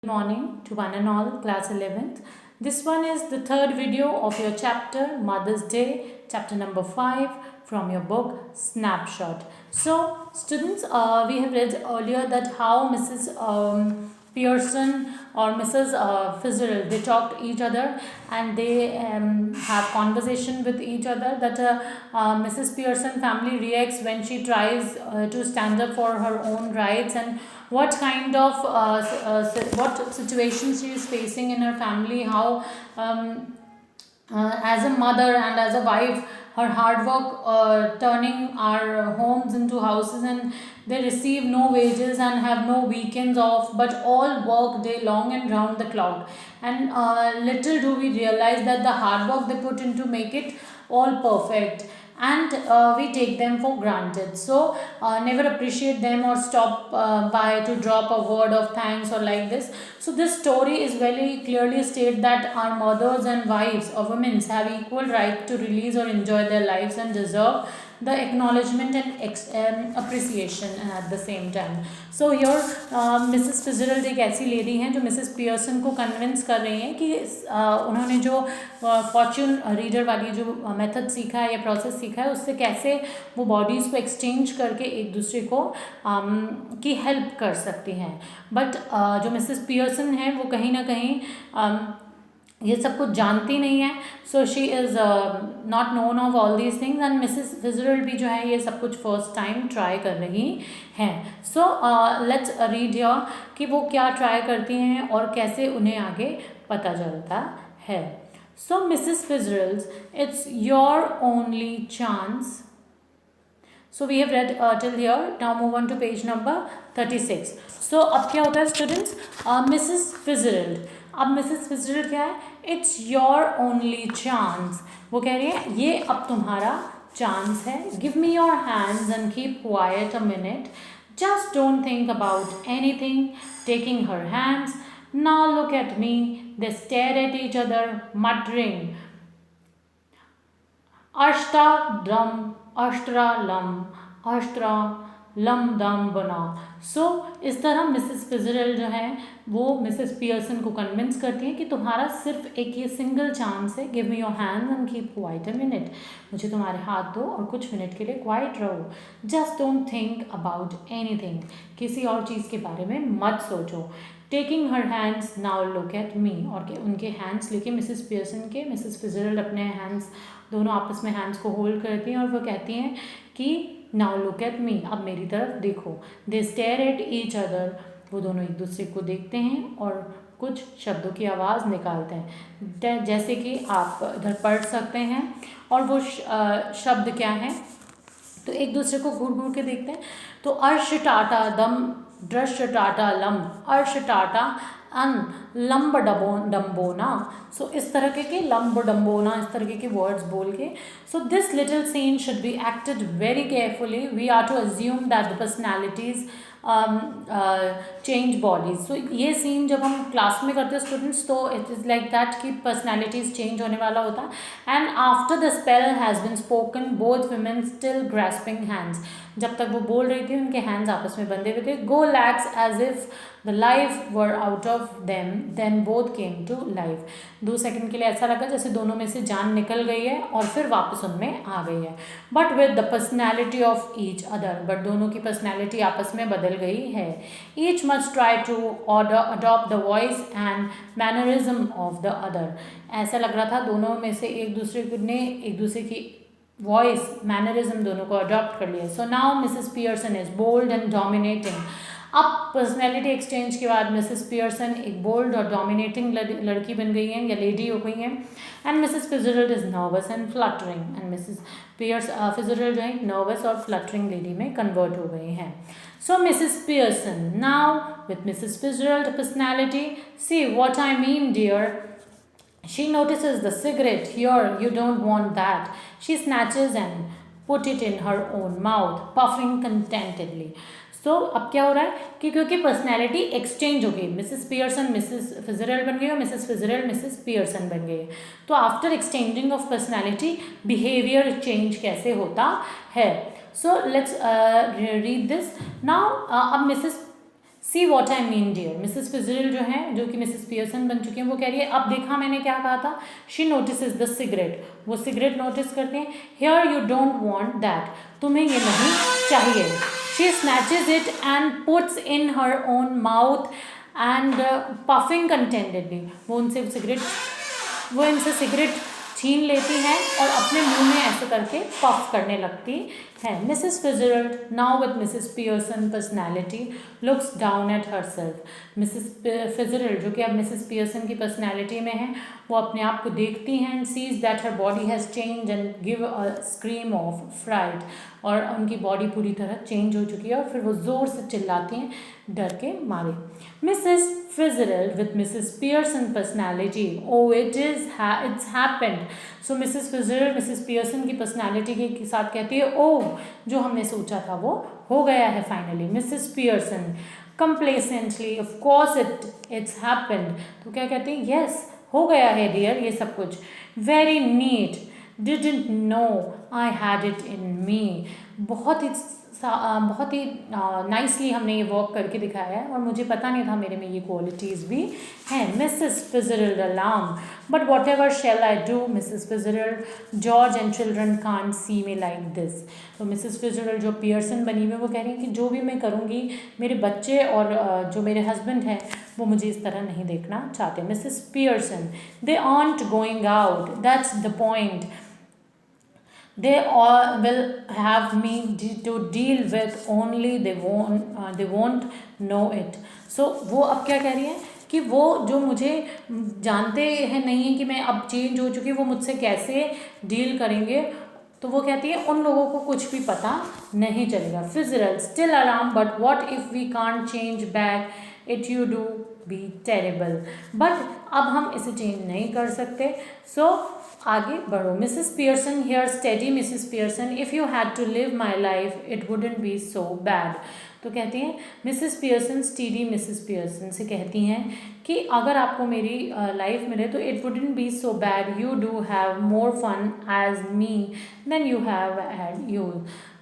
Good morning to one and all, class 11th. This one is the third video of your chapter Mother's Day, chapter number 5 from your book Snapshot. So students, we have read earlier that how Mrs. Pearson or Mrs. Fitzgerald, they talk to each other and they have conversation with each other, that Mrs. Pearson family reacts when she tries to stand up for her own rights, and what kind of what situations she is facing in her family, how as a mother and as a wife her hard work turning our homes into houses, and they receive no wages and have no weekends off but all work day long and round the clock, and little do we realize that the hard work they put in to make it all perfect, and we take them for granted. So never appreciate them or stop by to drop a word of thanks or like this. So this story is very clearly state that our mothers and wives or women have equal right to release or enjoy their lives and deserve the acknowledgement and appreciation at the same time. So here Mrs Fitzgerald एक ऐसी lady हैं जो Mrs Pearson को convince कर रही हैं कि उन्होंने जो फॉर्च्यून रीडर वाली जो मेथड सीखा है या प्रोसेस सीखा है उससे कैसे वो बॉडीज़ को एक्सचेंज करके एक दूसरे को की हेल्प कर सकती हैं. बट जो मिसेस पियर्सन है वो कहीं ना कहीं ये सब कुछ जानती नहीं है. So she is not known of all these things, and Mrs Fitzgerald भी जो है ये सब कुछ फर्स्ट टाइम ट्राई कर रही हैं. सो लेट्स रीड हियर कि वो क्या ट्राई करती हैं और कैसे उन्हें आगे पता चलता है. So Mrs Fitzgerald, it's your only chance. So we have read till here. Now move on to page number 36. So अब क्या होता है स्टूडेंट्स, मिसेस फिजरल्ड. अब मिसेस फिजरल्ड क्या है, इट्स योर ओनली चांस. वो कह रही है ये अब तुम्हारा चांस है. Give me your hands and keep quiet a minute. Just don't think about anything. Taking her hands. Now look at me. They stare at each other muttering अष्टादम अष्ट्रालम अष्ट्रा लम दम बना. सो इस तरह मिसेस फिजरल्ड जो है वो मिसेस पियर्सन को कन्विंस करती है कि तुम्हारा सिर्फ एक ये सिंगल चांस है. Give me your hands and keep quiet a minute. मुझे तुम्हारे हाथ दो और कुछ मिनट के लिए क्वाइट रहो. Just don't think about anything. किसी और चीज़ के बारे में मत सोचो. Taking her hands. Now look at मी. और उनके हैंड्स लेके मिसेस पियर्सन के मिसेस फिजरल्ड अपने हैंड्स दोनों आपस में हैंड्स को होल्ड करती हैं और वो कहती हैं कि नाउ लुक एट मी. अब मेरी तरफ देखो. दे स्टेयर एट ईच अदर. वो दोनों एक दूसरे को देखते हैं और कुछ शब्दों की आवाज़ निकालते हैं, जैसे कि आप इधर पढ़ सकते हैं. और वो शब्द क्या हैं, तो एक दूसरे को घूर घूर के देखते हैं. तो अर्श टाटा दम ड्रश टाटा लम अर्श टाटा अन लंब डम्बोना. सो इस तरह के लंब डम्बोना इस तरह के वर्ड्स बोल के. So this little scene should be acted very carefully. We are to assume that the personalities change bodies. So ये सीन जब हम क्लास में करते हैं स्टूडेंट्स तो इट इज़ लाइक दैट कि पर्सनैलिटीज़ चेंज होने वाला होता है. And after the spell has been spoken both women still grasping hands. जब तक वो बोल रही थी उनके हैंड्स आपस में बंधे हुए थे. Go lax as if the life were out of them then both came to life. 2 second के लिए ऐसा लगा जैसे दोनों में से जान निकल गई है और फिर वापस उनमें आ गई है. But with the personality of each other. But दोनों की पर्सनैलिटी आपस में बदल गई है. Each must try to adopt the voice and mannerism of the other. ऐसा लग रहा था दोनों में से एक दूसरे ने एक दूसरे की वॉइस मैनरिज्म दोनों को अडॉप्ट कर लिया. So now Mrs Pearson is bold and dominating. अब पर्सनैलिटी एक्सचेंज के बाद मिसेस पियर्सन एक बोल्ड और डोमिनेटिंग लड़की बन गई हैं या लेडी हो गई हैं. And Mrs Fitzgerald is nervous and fluttering. And Mrs Fitzgerald जो है नर्वस और फ्लटरिंग लेडी में कन्वर्ट हो गई हैं. So Mrs Pearson now with Mrs Fitzgerald personality. See what I mean dear. She notices the cigarette. Here, you don't want that. She snatches and put it in her own mouth, puffing contentedly. So अब क्या हो रहा है कि क्योंकि personality exchange हो गई, Mrs Pearson Mrs फिजरल्ड बन गई और मिसेस फिजरल्ड मिसेस पियर्सन बन गई. तो after exchanging of personality behaviour change कैसे होता है. So let's read this now. अब Mrs see what I mean dear. Mrs Fitzgerald जो है, जो कि मिसेस पियर्सन बन चुकी हैं, वो कह रही है अब देखा मैंने क्या कहा था। शी नोटिस द सिगरेट, वो सिगरेट नोटिस करते हैं। Here you don't want that, तुम्हें ये नहीं चाहिए। She snatches it and puts in her own mouth and puffing contentedly, वो इनसे सिगरेट छीन लेती हैं और अपने मुंह में ऐसे करके पफ करने लगती है। Mrs Fitzgerald, now with Mrs Pearson personality, looks down at herself. Mrs Fitzgerald, जो कि अब मिसेस पियर्सन की पर्सनैलिटी में है, वो अपने आप को देखती हैं and sees that her body has change and give a scream of fright, और उनकी बॉडी पूरी तरह चेंज हो चुकी है और फिर वो ज़ोर से चिल्लाती हैं डर के मारे। Mrs Fitzgerald with Mrs Pearson personality, oh it's happened. So Mrs Fitzgerald Mrs Pearson की पर्सनैलिटी के साथ कहती है, ओ जो हमने सोचा था वो हो गया है finally. Mrs Pearson complacently, of course it's happened. तो क्या कहती है, यस हो गया है डियर ये सब कुछ। Very neat, didn't know I had it in me. बहुत ही नाइसली हमने ये वर्क करके दिखाया है और मुझे पता नहीं था मेरे में ये क्वालिटीज़ भी हैं। Mrs Fitzgerald alarm, but whatever shall I do Mrs Fitzgerald, George and children can't see me like this. तो मिसेस फिजरल्ड जो पियर्सन बनी हुई वो कह रही हैं कि जो भी मैं करूँगी मेरे बच्चे और जो मेरे हस्बैंड हैं वो मुझे इस तरह नहीं देखना चाहते। Mrs Pearson, they art going out, that's the point, they all will have me to deal with, only they won't know it. So वो अब क्या कह रही है कि वो जो मुझे जानते हैं नहीं है कि मैं अब चेंज हो चुकी, वो मुझसे कैसे डील करेंगे। तो वो कहती है उन लोगों को कुछ भी पता नहीं चलेगा। Fitzgerald, still alarm, but what if we can't change back it, you do be terrible. But अब हम इसे चेंज नहीं कर सकते, सो आगे बढ़ो। Mrs Pearson, here steady Mrs Pearson, if you had to live my life it wouldn't be so bad. तो कहती हैं Mrs Pearson, steady Mrs Pearson से कहती हैं कि अगर आपको मेरी लाइफ मिले तो it wouldn't be so bad, you do have more fun as me than you have had you.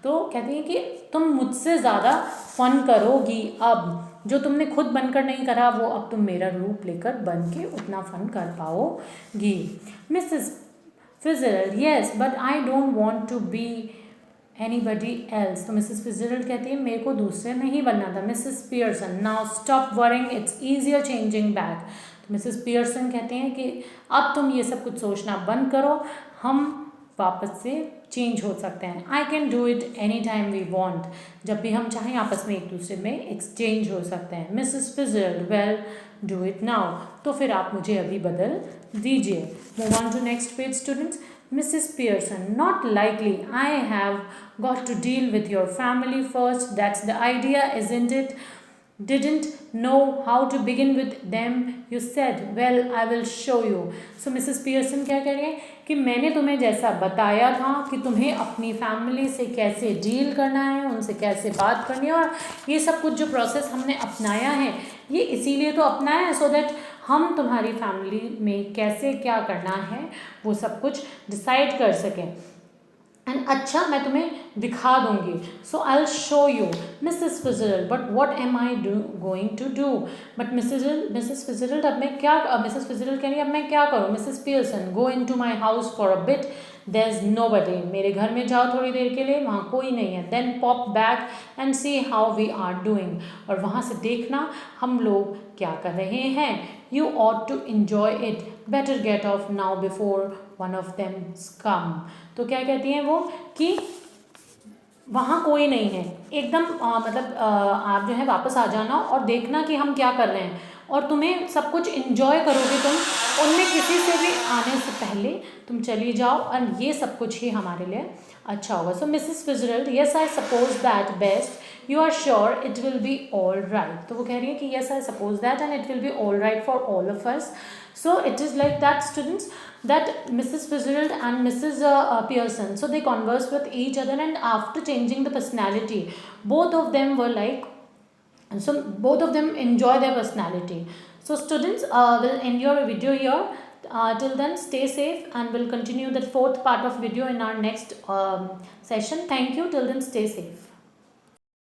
तो कहती हैं कि तुम मुझसे ज़्यादा फन करोगी अब, जो तुमने खुद बनकर नहीं करा वो अब तुम मेरा रूप लेकर बन के उतना फन कर पाओगी। Mrs Fitzgerald, yes but I don't want to be anybody else. तो मिसेस फिजरल्ड कहती है मेरे को दूसरे नहीं बनना था। Mrs Pearson, now stop worrying, it's easier changing back. तो मिसेस पियर्सन कहते हैं कि अब तुम ये सब कुछ सोचना बंद करो, हम वापस से चेंज हो सकते हैं। I can do it any time we want, जब भी हम चाहें आपस में एक दूसरे में एक्सचेंज हो सकते हैं। Mrs Fitzgerald, well do it now, तो फिर आप मुझे अभी बदल दीजिए। Move on to next page students. Mrs. Pearson, not likely. I have got to deal with your family first. That's the idea, isn't it? Didn't know how to begin with them. You said, well, I will show you. So Mrs. Pearson क्या कह रही है कि मैंने तुम्हें जैसा बताया था कि तुम्हें अपनी फैमिली से कैसे डील करना है, उनसे कैसे बात करनी है, और ये सब कुछ जो प्रोसेस हमने अपनाया है ये इसीलिए तो अपनाया है सो दैट हम तुम्हारी फैमिली में कैसे क्या करना है वो सब कुछ डिसाइड कर सकें। एंड अच्छा मैं तुम्हें दिखा दूंगी। So I will show you. Mrs Fitzgerald, but what am I going to do. But Mrs Fitzgerald अब मैं क्या, मिसेस फिजरल्ड कह रही है अब मैं क्या करूँ। Mrs Pearson, go into my house for a bit, there is nobody. मेरे घर में जाओ थोड़ी देर के लिए, वहाँ कोई नहीं है। Then pop back and see how we are doing, और वहाँ से देखना हम लोग क्या कर रहे हैं। You ought to enjoy it, better get off now before one of them come. तो क्या कहती हैं वो कि वहाँ कोई नहीं है, एकदम मतलब आप जो है वापस आ जाना और देखना कि हम क्या कर रहे हैं, और तुम्हें सब कुछ इन्जॉय करोगे तुम, उनमें किसी से भी आने से पहले तुम चली जाओ और ये सब कुछ ही हमारे लिए अच्छा होगा। So Mrs Fitzgerald, yes I suppose that best, you are sure it will be all right. तो वो कह रही है कि yes I suppose that and it will be all right for all of us. So it is like that students, that Mrs. Fitzgerald and Mrs. Pearson, so they converse with each other, and after changing the personality, both of them were like, so both of them enjoy their personality. So students, will end your video here. Till then stay safe, and we'll continue the fourth part of video in our next session. Thank you. Till then stay safe.